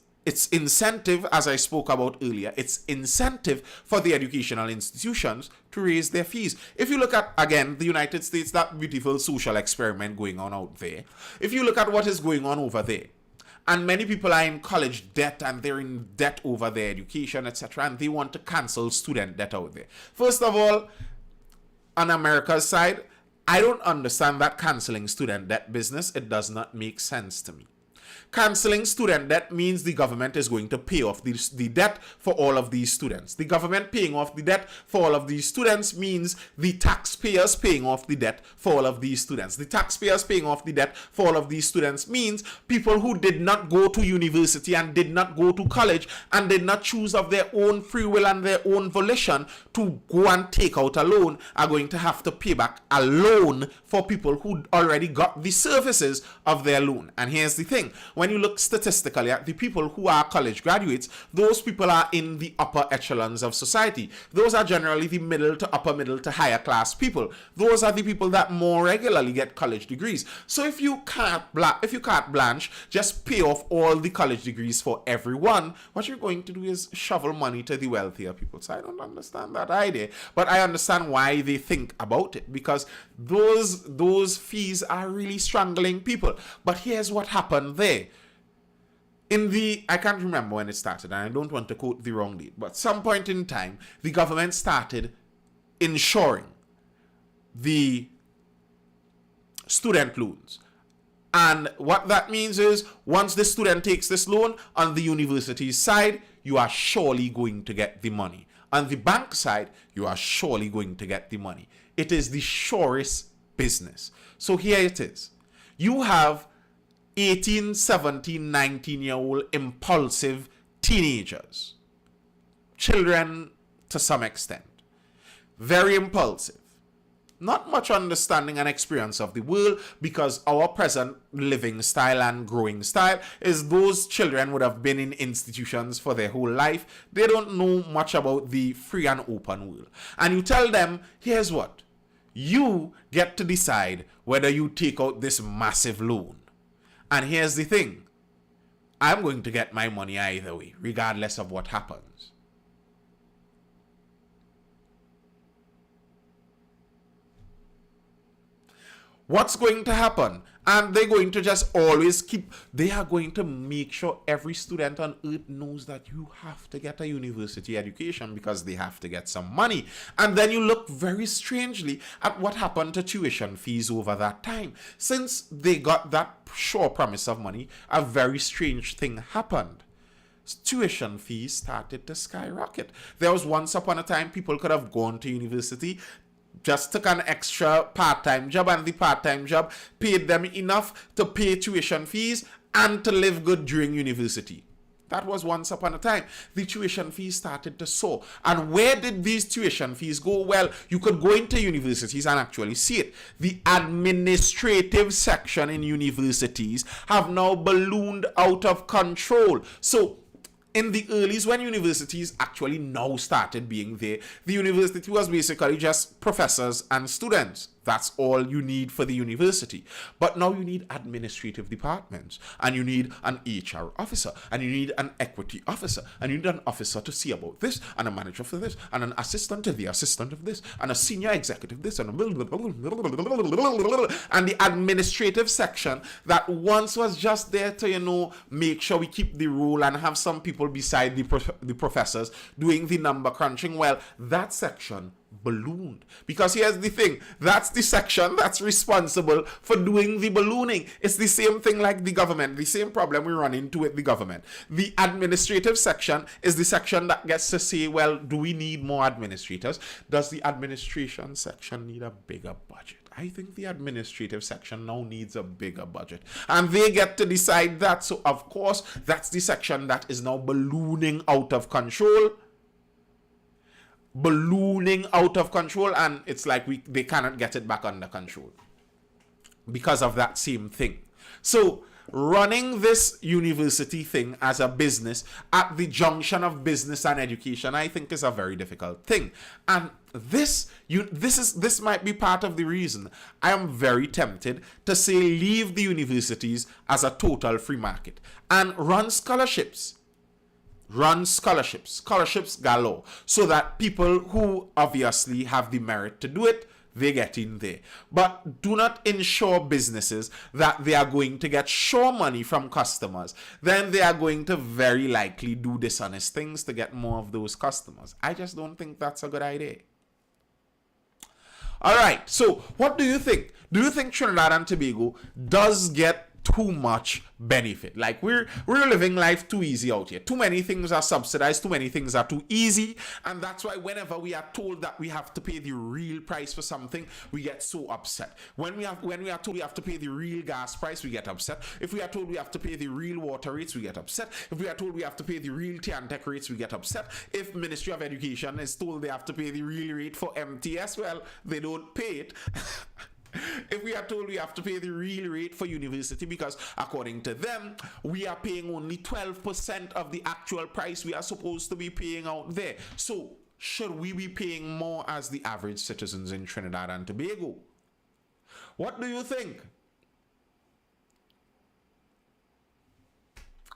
incentive, as I spoke about earlier, it's incentive for the educational institutions to raise their fees. If you look at, again, the United States, that beautiful social experiment going on out there, if you look at what is going on over there, and many people are in college debt and they're in debt over their education, etc., and they want to cancel student debt out there. First of all, on America's side, I don't understand that canceling student debt business. It does not make sense to me. Canceling student debt means the government is going to pay off the debt for all of these students. The government paying off the debt for all of these students means the taxpayers paying off the debt for all of these students. The taxpayers paying off the debt for all of these students means people who did not go to university and did not go to college and did not choose of their own free will and their own volition to go and take out a loan are going to have to pay back a loan for people who already got the services of their loan. And here's the thing. When you look statistically at the people who are college graduates, those people are in the upper echelons of society. Those are generally the middle to upper middle to higher class people. Those are the people that more regularly get college degrees. So if you can't blanche, just pay off all the college degrees for everyone, what you're going to do is shovel money to the wealthier people. So I don't understand that idea, but I understand why they think about it, because those fees are really strangling people. But here's what happened there. I can't remember when it started, and I don't want to quote the wrong date, but some point in time, the government started insuring the student loans. And what that means is, once the student takes this loan, on the university's side, you are surely going to get the money. On the bank side, you are surely going to get the money. It is the surest business. So here it is. You have 18, 17, 19-year-old impulsive teenagers, children to some extent, very impulsive, not much understanding and experience of the world, because our present living style and growing style is those children would have been in institutions for their whole life. They don't know much about the free and open world. And you tell them, here's what, you get to decide whether you take out this massive loan. And here's the thing. I'm going to get my money either way, regardless of what happens. What's going to happen? And they're going to just always they are going to make sure every student on earth knows that you have to get a university education because they have to get some money. And then you look very strangely at what happened to tuition fees over that time. Since they got that sure promise of money, a very strange thing happened. Tuition fees started to skyrocket. There was once upon a time people could have gone to university, just took an extra part-time job, and the part-time job paid them enough to pay tuition fees and to live good during university. That was once upon a time. The tuition fees started to soar. And where did these tuition fees go? Well, you could go into universities and actually see it. The administrative section in universities have now ballooned out of control. So in the earlies, when universities actually now started being there, the university was basically just professors and students. That's all you need for the university. But now you need administrative departments, and you need an HR officer, and you need an equity officer, and you need an officer to see about this, and a manager for this, and an assistant to the assistant of this, and a senior executive this, and the administrative section that once was just there to, make sure we keep the rule and have some people beside the professors doing the number crunching. Well, that section ballooned. Because here's the thing, that's the section that's responsible for doing the ballooning. It's the same thing like the government, the same problem we run into with the government. The administrative section is the section that gets to say, well, do we need more administrators? Does the administration section need a bigger budget? I think the administrative section now needs a bigger budget. And they get to decide that. So, of course, that's the section that is now ballooning out of control. And it's like they cannot get it back under control because of that same thing. So running this university thing as a business at the junction of business and education, I think, is a very difficult thing. And this might be part of the reason I am very tempted to say leave the universities as a total free market and run scholarships galore, so that people who obviously have the merit to do it, they get in there. But do not insure businesses that they are going to get sure money from customers. Then they are going to very likely do dishonest things to get more of those customers. I just don't think that's a good idea. All right, so what do you think? Do you think Trinidad and Tobago does get too much benefit? Like we're living life too easy out here. Too many things are subsidized, too many things are too easy, and that's why whenever we are told that we have to pay the real price for something, we get so upset. When we are told we have to pay the real gas price, we get upset. If we are told we have to pay the real water rates, we get upset. If we are told we have to pay the real Tiantec rates, we get upset. If Ministry of Education is told they have to pay the real rate for MTS, well, they don't pay it. If we are told we have to pay the real rate for university because according to them, we are paying only 12% of the actual price we are supposed to be paying out there. So, should we be paying more as the average citizens in Trinidad and Tobago? What do you think?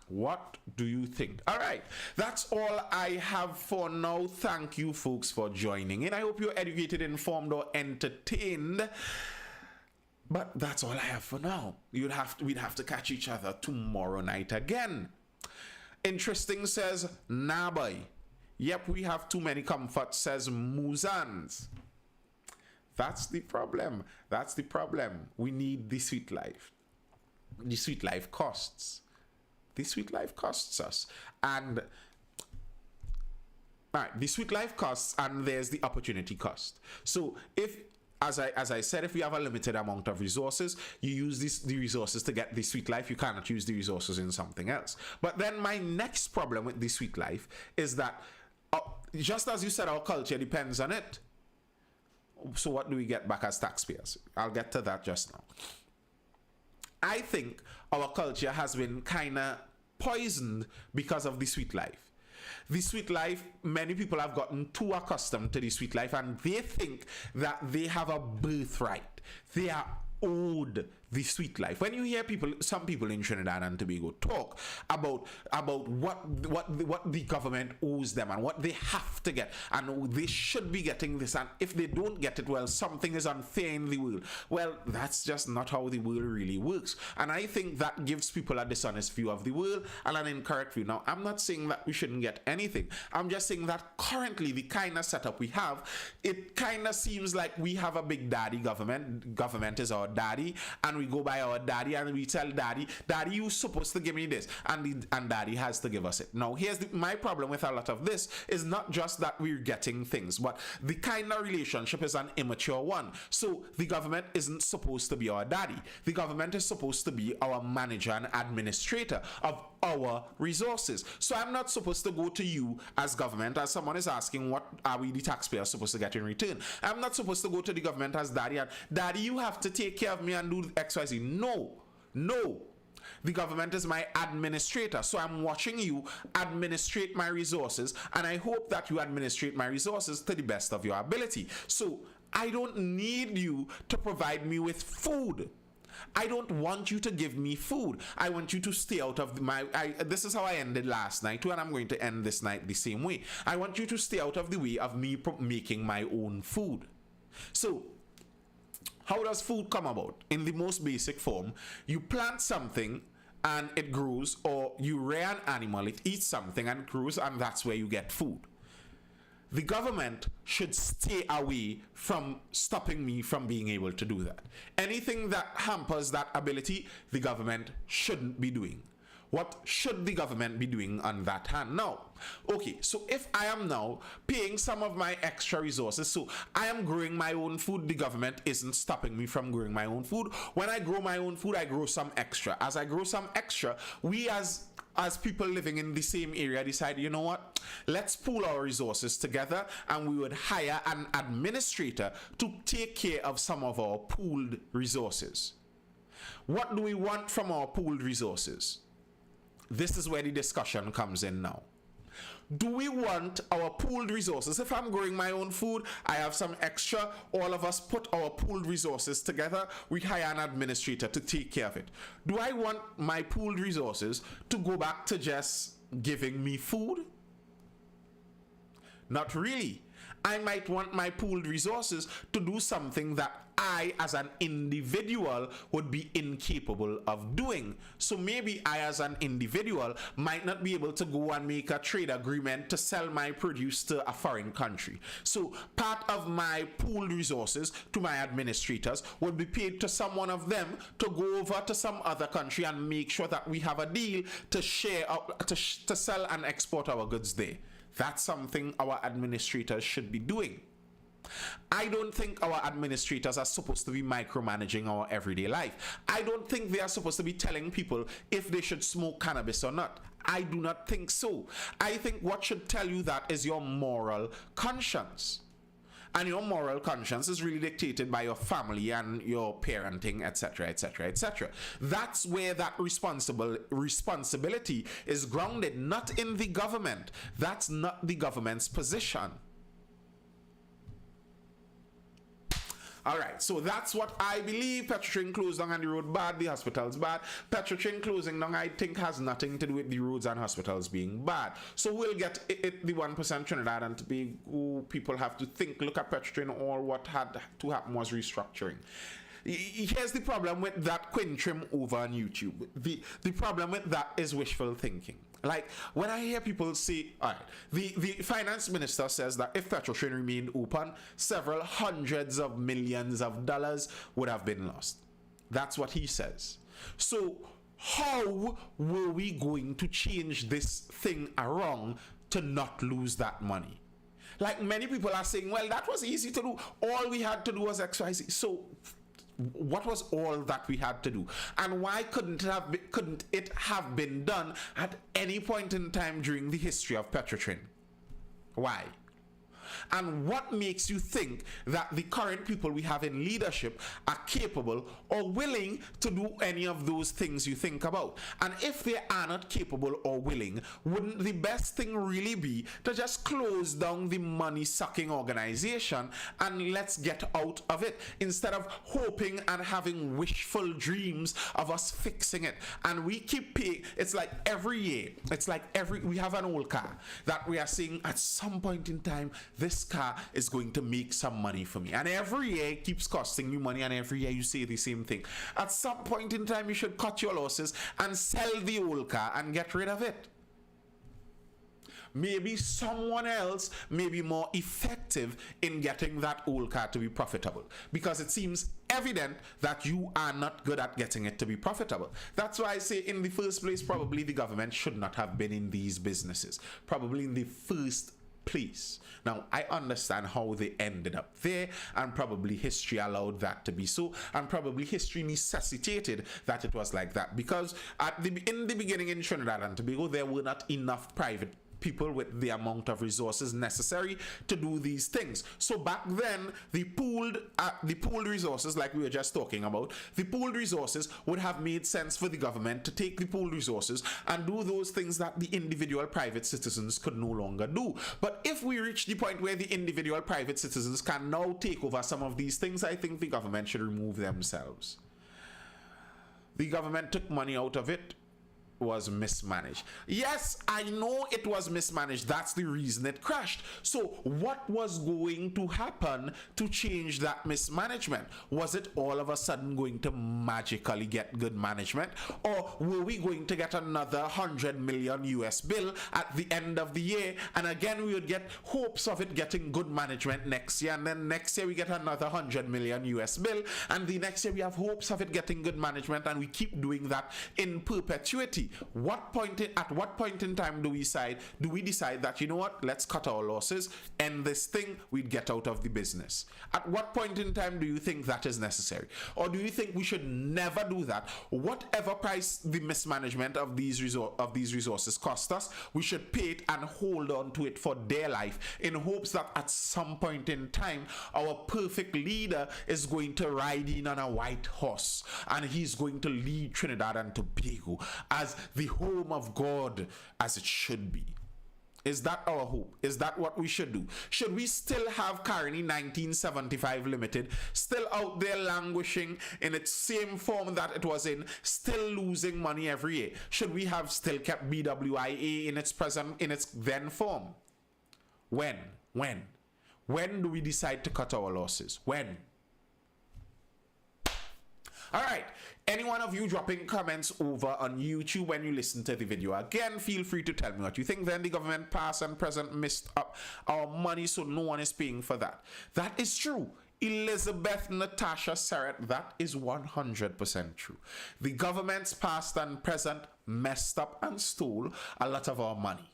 What do you think? All right, that's all I have for now. Thank you, folks, for joining in. I hope you're educated, informed, or entertained. But that's all I have for now. We'd have to catch each other tomorrow night again. Interesting says Nabai. Yep, we have too many comforts, says Muzans. That's the problem. We need the sweet life. The sweet life costs. The sweet life costs us. And all right, the sweet life costs, and there's the opportunity cost. So if As I said, if you have a limited amount of resources, you use the resources to get the sweet life. You cannot use the resources in something else. But then my next problem with the sweet life is that, just as you said, our culture depends on it. So what do we get back as taxpayers? I'll get to that just now. I think our culture has been kind of poisoned because of the sweet life. The sweet life, many people have gotten too accustomed to the sweet life, and they think that they have a birthright. They are owed the sweet life. When you hear some people in Trinidad and Tobago talk about what the government owes them and what they have to get, and they should be getting this, and if they don't get it, well, something is unfair in the world. Well, that's just not how the world really works, and I think that gives people a dishonest view of the world and an incorrect view. Now, I'm not saying that we shouldn't get anything. I'm just saying that currently the kind of setup we have, it kind of seems like we have a big daddy government. Government is our daddy, and we go by our daddy and we tell daddy, you're supposed to give me this, and daddy has to give us it. Now, here's my problem with a lot of this is not just that we're getting things, but the kind of relationship is an immature one. So the government isn't supposed to be our daddy. The government is supposed to be our manager and administrator of our resources. So I'm not supposed to go to you as government, as someone is asking, what are we the taxpayers supposed to get in return? I'm not supposed to go to the government as daddy and daddy, you have to take care of me and do XYZ. No. The government is my administrator, so I'm watching you administrate my resources, and I hope that you administrate my resources to the best of your ability. So I don't need you to provide me with food. I don't want you to give me food. I want you to stay out of this is how I ended last night too, and I'm going to end this night the same way. I want you to stay out of the way of me making my own food. So how does food come about? In the most basic form, you plant something and it grows, or you rear an animal, it eats something and grows, and that's where you get food. The government should stay away from stopping me from being able to do that. Anything that hampers that ability, the government shouldn't be doing. What should the government be doing on that hand? Now, okay, so if I am now paying some of my extra resources, so I am growing my own food, the government isn't stopping me from growing my own food. When I grow my own food, I grow some extra. As I grow some extra, we as people living in the same area decide, you know what, let's pool our resources together, and we would hire an administrator to take care of some of our pooled resources. What do we want from our pooled resources? This is where the discussion comes in now. Do we want our pooled resources? If I'm growing my own food, I have some extra, all of us put our pooled resources together, we hire an administrator to take care of it. Do I want my pooled resources to go back to just giving me food? Not really. I might want my pooled resources to do something that I as an individual would be incapable of doing. So maybe I as an individual might not be able to go and make a trade agreement to sell my produce to a foreign country. So part of my pooled resources to my administrators would be paid to someone of them to go over to some other country and make sure that we have a deal to share to sell and export our goods there. That's something our administrators should be doing. I don't think our administrators are supposed to be micromanaging our everyday life. I don't think they are supposed to be telling people if they should smoke cannabis or not. I do not think so. I think what should tell you that is your moral conscience. And your moral conscience is really dictated by your family and your parenting, etc., etc., etc. That's where that responsibility is grounded, not in the government. That's not the government's position. Alright, so that's what I believe. Petrotrin closed down and the road bad, the hospitals bad. Petrotrin closing down, I think, has nothing to do with the roads and hospitals being bad. So we'll get it the 1% Trinidad and Tobago people have to think, look at Petrotrin, all what had to happen was restructuring. Here's the problem with that Quintrim over on YouTube. The problem with that is wishful thinking. Like, when I hear people say, all right, the finance minister says that if Petrotrin remained open, several hundreds of millions of dollars would have been lost. That's what he says. So how were we going to change this thing around to not lose that money? Like, many people are saying, well, that was easy to do. All we had to do was XYZ. So what was all that we had to do, and why couldn't it have been done at any point in time during the history of Petrotrin? Why? And what makes you think that the current people we have in leadership are capable or willing to do any of those things you think about? And if they are not capable or willing, wouldn't the best thing really be to just close down the money sucking organization and let's get out of it, instead of hoping and having wishful dreams of us fixing it? And we keep paying. It's like every year, we have an old car that we are saying at some point in time this car is going to make some money for me, and every year it keeps costing you money, and every year you say the same thing. At some point in time you should cut your losses and sell the old car and get rid of it. Maybe someone else may be more effective in getting that old car to be profitable, because it seems evident that you are not good at getting it to be profitable. That's why I say in the first place, probably the government should not have been in these businesses, probably in the first place. Now, I understand how they ended up there, and probably history allowed that to be so, and probably history necessitated that it was like that, because in the beginning in Trinidad and Tobago, there were not enough private people with the amount of resources necessary to do these things. So back then, the pooled resources, like we were just talking about, the pooled resources would have made sense for the government to take the pooled resources and do those things that the individual private citizens could no longer do. But if we reach the point where the individual private citizens can now take over some of these things, I think the government should remove themselves. The government took money out of it, was mismanaged. Yes, I know it was mismanaged. That's the reason it crashed. So what was going to happen to change that mismanagement? Was it all of a sudden going to magically get good management? Or were we going to get another 100 million US bill at the end of the year? And again, we would get hopes of it getting good management next year. And then next year we get another 100 million US bill. And the next year we have hopes of it getting good management. And we keep doing that in perpetuity. At what point in time do we decide that, you know what, let's cut our losses, end this thing, we'd get out of the business? At what point in time do you think that is necessary? Or do you think we should never do that? Whatever price the mismanagement of these resources cost us, we should pay it and hold on to it for dear life, in hopes that at some point in time our perfect leader is going to ride in on a white horse and he's going to lead Trinidad and Tobago as the home of God, as it should be. Is that our hope? Is that what we should do? Should we still have Carney 1975 Limited still out there languishing in its same form that it was in, still losing money every year? Should we have still kept BWIA in its then form? When do we decide to cut our losses? When? All right. Any one of you dropping comments over on YouTube when you listen to the video, again, feel free to tell me what you think. Then the government past and present messed up our money, so no one is paying for that. That is true. Elizabeth Natasha Serrett, that is 100% true. The government's past and present messed up and stole a lot of our money.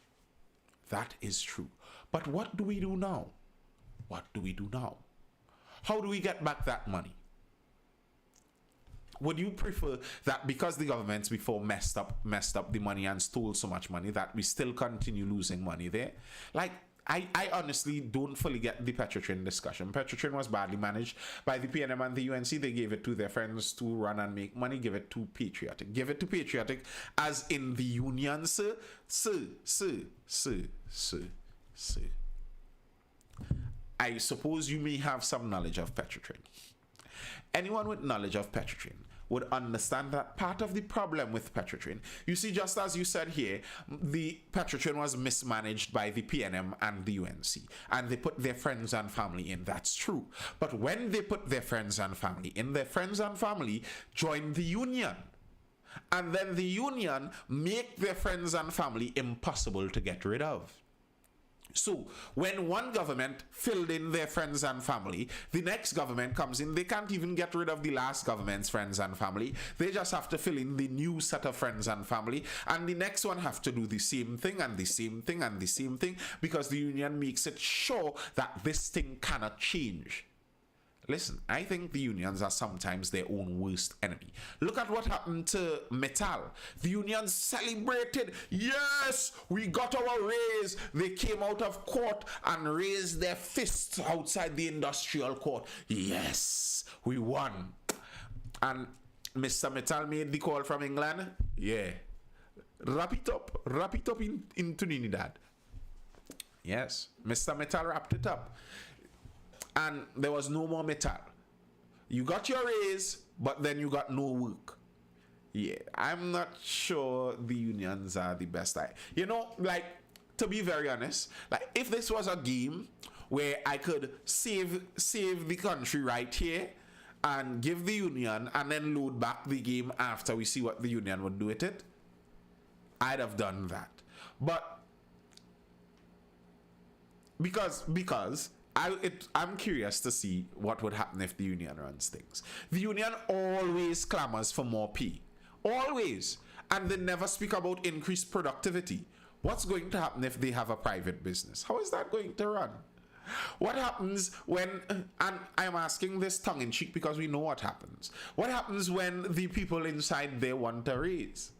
That is true. But what do we do now? What do we do now? How do we get back that money? Would you prefer that because the governments before messed up the money and stole so much money that we still continue losing money there? Like, I honestly don't fully get the Petrotrin discussion. Petrotrin was badly managed by the PNM and the UNC. They gave it to their friends to run and make money. Give it to Patriotic. Give it to Patriotic as in the union, sir. I suppose you may have some knowledge of Petrotrin. Anyone with knowledge of Petrotrin would understand that part of the problem with Petrotrin, you see, just as you said here, the Petrotrin was mismanaged by the PNM and the UNC, and they put their friends and family in. That's true. But when they put their friends and family in, their friends and family joined the union. And then the union make their friends and family impossible to get rid of. So, when one government filled in their friends and family, the next government comes in, they can't even get rid of the last government's friends and family. They just have to fill in the new set of friends and family, and the next one have to do the same thing and the same thing and the same thing, because the union makes it sure that this thing cannot change. Listen, I think the unions are sometimes their own worst enemy. Look at what happened to Metal. The unions celebrated. Yes, we got our raise. They came out of court and raised their fists outside the industrial court. Yes, we won. And Mr. Metal made the call from England. Yeah. Wrap it up in Trinidad. Yes, Mr. Metal wrapped it up. And there was no more metal. You got your raise, but then you got no work. Yeah, I'm not sure the unions are the best. You know, like, to be very honest, like, if this was a game where I could save the country right here and give the union and then load back the game after we see what the union would do with it, I'd have done that. But because I'm curious to see what would happen if the union runs things. The union always clamors for more pay. Always. And they never speak about increased productivity. What's going to happen if they have a private business? How is that going to run? What happens when, and I'm asking this tongue-in-cheek because we know what happens. What happens when the people inside there want a raise?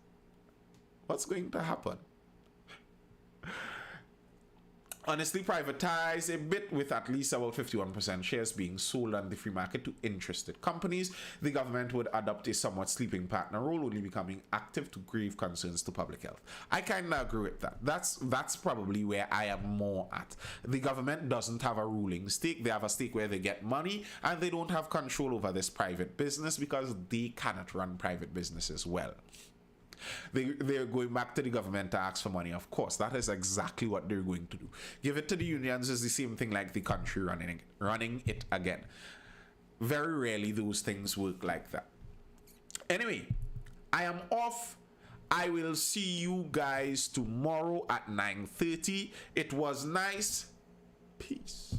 What's going to happen? Honestly, privatize a bit with at least about 51% shares being sold on the free market to interested companies. The government would adopt a somewhat sleeping partner role, only becoming active to grave concerns to public health. I kind of agree with that. That's probably where I am more at. The government doesn't have a ruling stake. They have a stake where they get money, and they don't have control over this private business because they cannot run private businesses well. They're going back to the government to ask for money. Of course, that is exactly what they're going to do. Give it to the unions is the same thing like the country running it again. Very rarely those things work like that. Anyway, I am off. I will see you guys tomorrow at 9:30. It was nice. Peace.